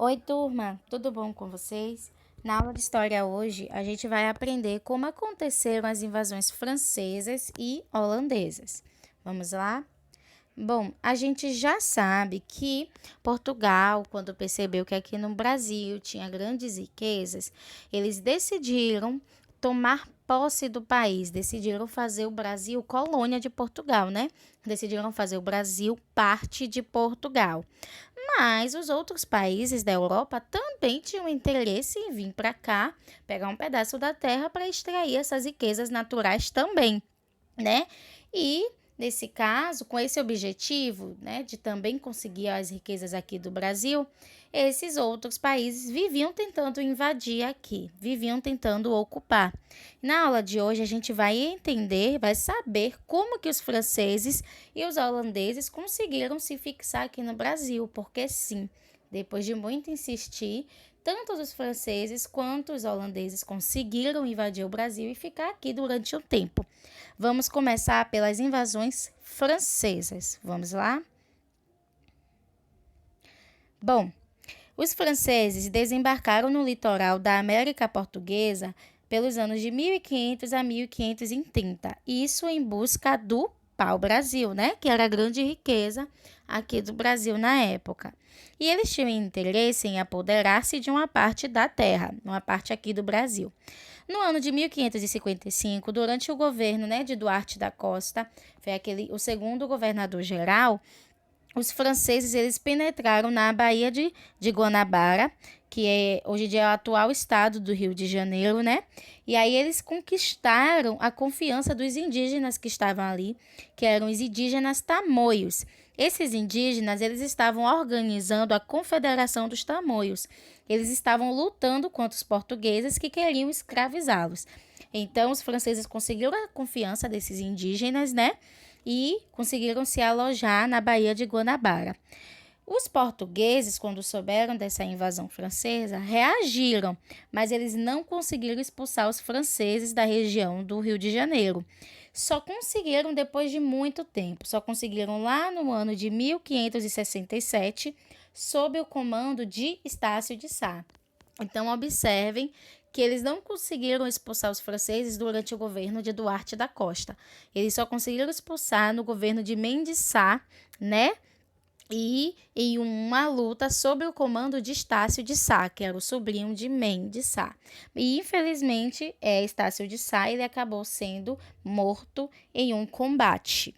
Oi, turma, tudo bom com vocês? Na aula de história hoje, a gente vai aprender como aconteceram as invasões francesas e holandesas. Vamos lá? Bom, a gente já sabe que Portugal, quando percebeu que aqui no Brasil tinha grandes riquezas, eles decidiram tomar posse do país, decidiram fazer o Brasil colônia de Portugal, né? Decidiram fazer o Brasil parte de Portugal. Mas os outros países da Europa também tinham interesse em vir para cá, pegar um pedaço da terra para extrair essas riquezas naturais também, né? E nesse caso, com esse objetivo, né, de também conseguir as riquezas aqui do Brasil, esses outros países viviam tentando invadir aqui, viviam tentando ocupar. Na aula de hoje a gente vai entender, vai saber como que os franceses e os holandeses conseguiram se fixar aqui no Brasil, porque sim, depois de muito insistir, tanto os franceses quanto os holandeses conseguiram invadir o Brasil e ficar aqui durante um tempo. Vamos começar pelas invasões francesas. Vamos lá? Bom, os franceses desembarcaram no litoral da América Portuguesa pelos anos de 1500 a 1530, isso em busca do pau-brasil, né? Que era a grande riqueza aqui do Brasil na época. E eles tinham interesse em apoderar-se de uma parte da terra, uma parte aqui do Brasil. No ano de 1555, durante o governo, né, de Duarte da Costa, foi o segundo governador-geral, os franceses eles penetraram na Baía de Guanabara, que hoje em dia é o atual estado do Rio de Janeiro, né? E aí eles conquistaram a confiança dos indígenas que estavam ali, que eram os indígenas tamoios. Esses indígenas, eles estavam organizando a Confederação dos Tamoios. Eles estavam lutando contra os portugueses que queriam escravizá-los. Então, os franceses conseguiram a confiança desses indígenas, né? E conseguiram se alojar na Baía de Guanabara. Os portugueses, quando souberam dessa invasão francesa, reagiram, mas eles não conseguiram expulsar os franceses da região do Rio de Janeiro. Só conseguiram depois de muito tempo, só conseguiram lá no ano de 1567, sob o comando de Estácio de Sá. Então, observem que eles não conseguiram expulsar os franceses durante o governo de Duarte da Costa. Eles só conseguiram expulsar no governo de Mendes Sá, né? E em uma luta sob o comando de Estácio de Sá, que era o sobrinho de Mendes Sá. E infelizmente, Estácio de Sá ele acabou sendo morto em um combate.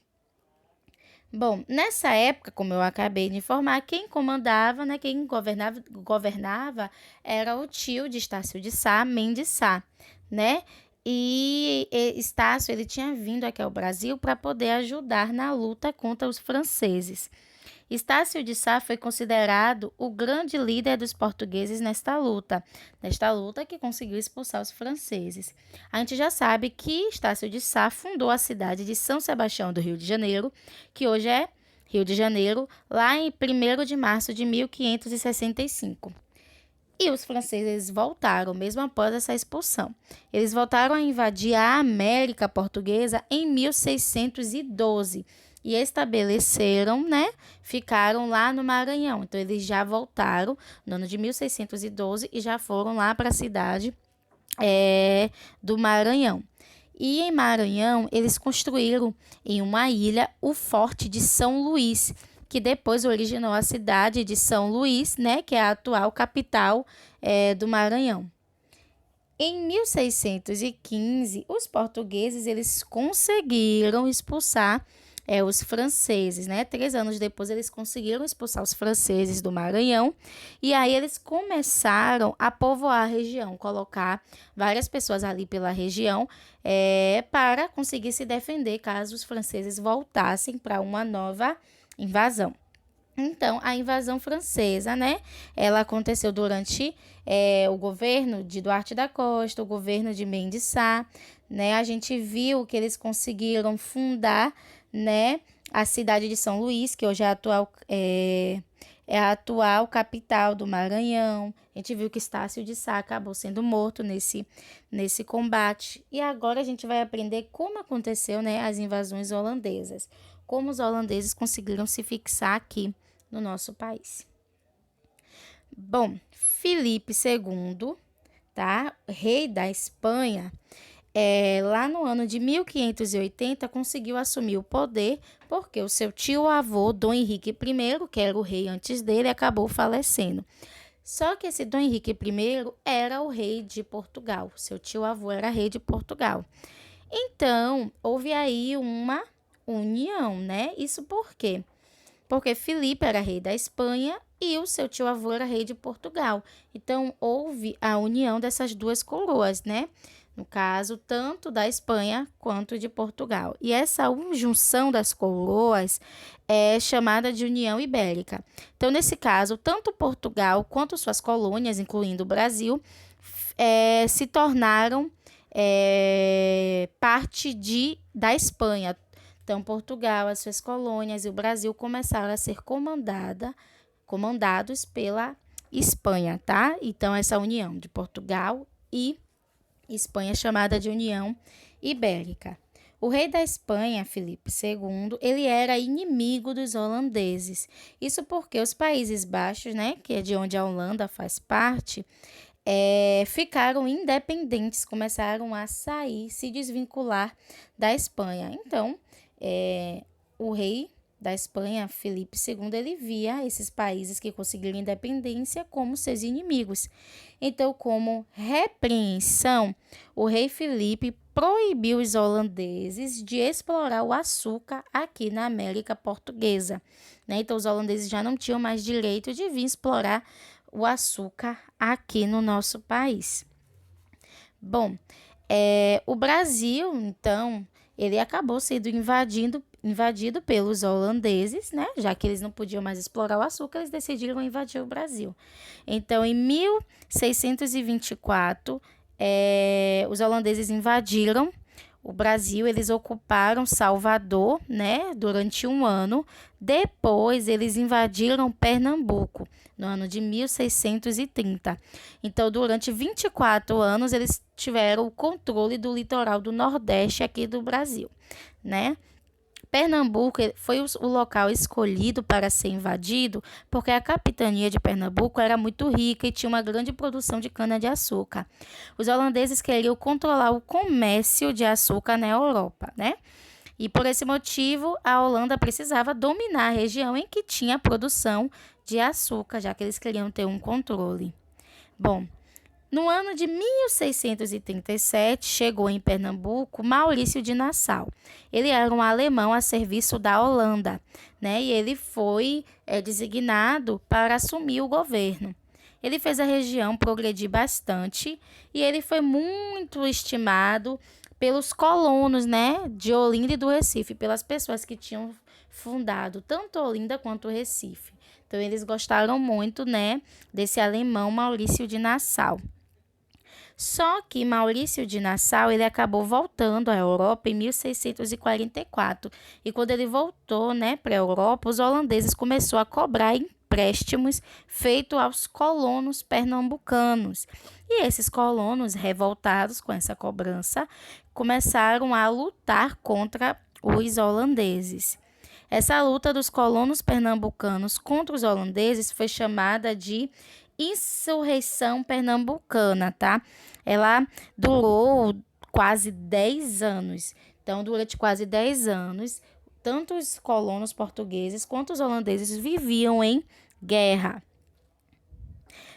Bom, nessa época, como eu acabei de informar, quem comandava, né, quem governava era o tio de Estácio de Sá, Mendes Sá, né? E Estácio ele tinha vindo aqui ao Brasil para poder ajudar na luta contra os franceses. Estácio de Sá foi considerado o grande líder dos portugueses nesta luta que conseguiu expulsar os franceses. A gente já sabe que Estácio de Sá fundou a cidade de São Sebastião do Rio de Janeiro, que hoje é Rio de Janeiro, lá em 1º de março de 1565. E os franceses voltaram, mesmo após essa expulsão. Eles voltaram a invadir a América Portuguesa em 1612 e estabeleceram, né? Ficaram lá no Maranhão. Então, eles já voltaram no ano de 1612 e já foram lá para a cidade do Maranhão. E em Maranhão, eles construíram em uma ilha o Forte de São Luís, que depois originou a cidade de São Luís, né, que é a atual capital do Maranhão. Em 1615, os portugueses eles conseguiram expulsar os franceses, né? 3 anos depois, eles conseguiram expulsar os franceses do Maranhão e aí eles começaram a povoar a região, colocar várias pessoas ali pela região para conseguir se defender caso os franceses voltassem para uma nova invasão. Então, a invasão francesa, né? Ela aconteceu durante o governo de Duarte da Costa, o governo de Mendes Sá, né? A gente viu que eles conseguiram fundar, né, a cidade de São Luís, que hoje é a atual capital do Maranhão. A gente viu que Estácio de Sá acabou sendo morto nesse combate. E agora a gente vai aprender como aconteceu, né, as invasões holandesas. Como os holandeses conseguiram se fixar aqui no nosso país. Bom, Filipe II, tá? Rei da Espanha, lá no ano de 1580 conseguiu assumir o poder porque o seu tio-avô, Dom Henrique I, que era o rei antes dele, acabou falecendo. Só que esse Dom Henrique I era o rei de Portugal. Seu tio-avô era rei de Portugal. Então, houve aí uma união, né? Isso por quê? Porque Filipe era rei da Espanha e o seu tio-avô era rei de Portugal. Então, houve a união dessas duas coroas, né? No caso, tanto da Espanha quanto de Portugal. E essa junção das coroas é chamada de União Ibérica. Então, nesse caso, tanto Portugal quanto suas colônias, incluindo o Brasil, se tornaram parte da Espanha. Então, Portugal, as suas colônias e o Brasil começaram a ser comandados pela Espanha, tá? Então, essa união de Portugal e Espanha é chamada de União Ibérica. O rei da Espanha, Filipe II, ele era inimigo dos holandeses. Isso porque os Países Baixos, né, que é de onde a Holanda faz parte, ficaram independentes, começaram a sair, se desvincular da Espanha. Então, o rei da Espanha, Filipe II, ele via esses países que conseguiram independência como seus inimigos. Então, como repreensão, o rei Filipe proibiu os holandeses de explorar o açúcar aqui na América Portuguesa, né? Então, os holandeses já não tinham mais direito de vir explorar o açúcar aqui no nosso país. Bom, o Brasil, então, ele acabou sendo invadido pelos holandeses, né? Já que eles não podiam mais explorar o açúcar, eles decidiram invadir o Brasil. Então, em 1624, os holandeses invadiram o Brasil, eles ocuparam Salvador, né, durante um ano. Depois, eles invadiram Pernambuco, no ano de 1630. Então, durante 24 anos, eles tiveram o controle do litoral do Nordeste aqui do Brasil, né? Pernambuco foi o local escolhido para ser invadido porque a capitania de Pernambuco era muito rica e tinha uma grande produção de cana-de-açúcar. Os holandeses queriam controlar o comércio de açúcar na Europa, né? E por esse motivo, a Holanda precisava dominar a região em que tinha a produção de açúcar, já que eles queriam ter um controle. Bom, no ano de 1637, chegou em Pernambuco Maurício de Nassau. Ele era um alemão a serviço da Holanda, né? E ele foi designado para assumir o governo. Ele fez a região progredir bastante e ele foi muito estimado pelos colonos, né, de Olinda e do Recife, pelas pessoas que tinham fundado tanto Olinda quanto o Recife. Então, eles gostaram muito, né, desse alemão Maurício de Nassau. Só que Maurício de Nassau ele acabou voltando à Europa em 1644. E quando ele voltou, né, para a Europa, os holandeses começaram a cobrar empréstimos feitos aos colonos pernambucanos. E esses colonos, revoltados com essa cobrança, começaram a lutar contra os holandeses. Essa luta dos colonos pernambucanos contra os holandeses foi chamada de Insurreição Pernambucana, tá? Ela durou quase 10 anos. Então, durante quase 10 anos, tanto os colonos portugueses quanto os holandeses viviam em guerra.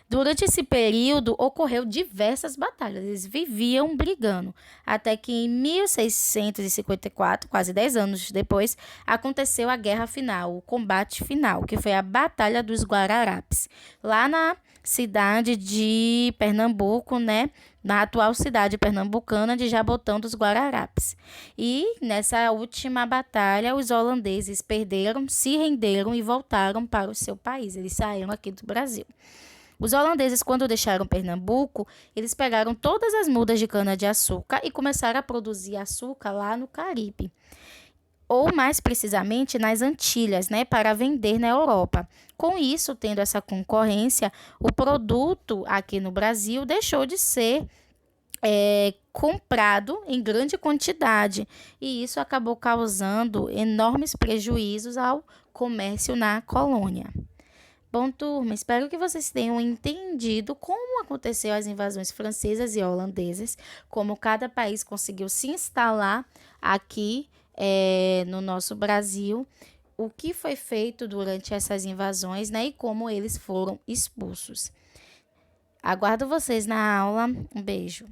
Durante esse período, ocorreu diversas batalhas, eles viviam brigando, até que em 1654, quase 10 anos depois, aconteceu a guerra final, o combate final, que foi a Batalha dos Guararapes, lá na cidade de Pernambuco, né? Na atual cidade pernambucana de Jabotão dos Guararapes. E nessa última batalha, os holandeses perderam, se renderam e voltaram para o seu país, eles saíram aqui do Brasil. Os holandeses, quando deixaram Pernambuco, eles pegaram todas as mudas de cana-de-açúcar e começaram a produzir açúcar lá no Caribe. Ou mais precisamente nas Antilhas, né, para vender na Europa. Com isso, tendo essa concorrência, o produto aqui no Brasil deixou de ser comprado em grande quantidade. E isso acabou causando enormes prejuízos ao comércio na colônia. Bom, turma, espero que vocês tenham entendido como aconteceu as invasões francesas e holandesas, como cada país conseguiu se instalar aqui no nosso Brasil, o que foi feito durante essas invasões, né, e como eles foram expulsos. Aguardo vocês na aula. Um beijo.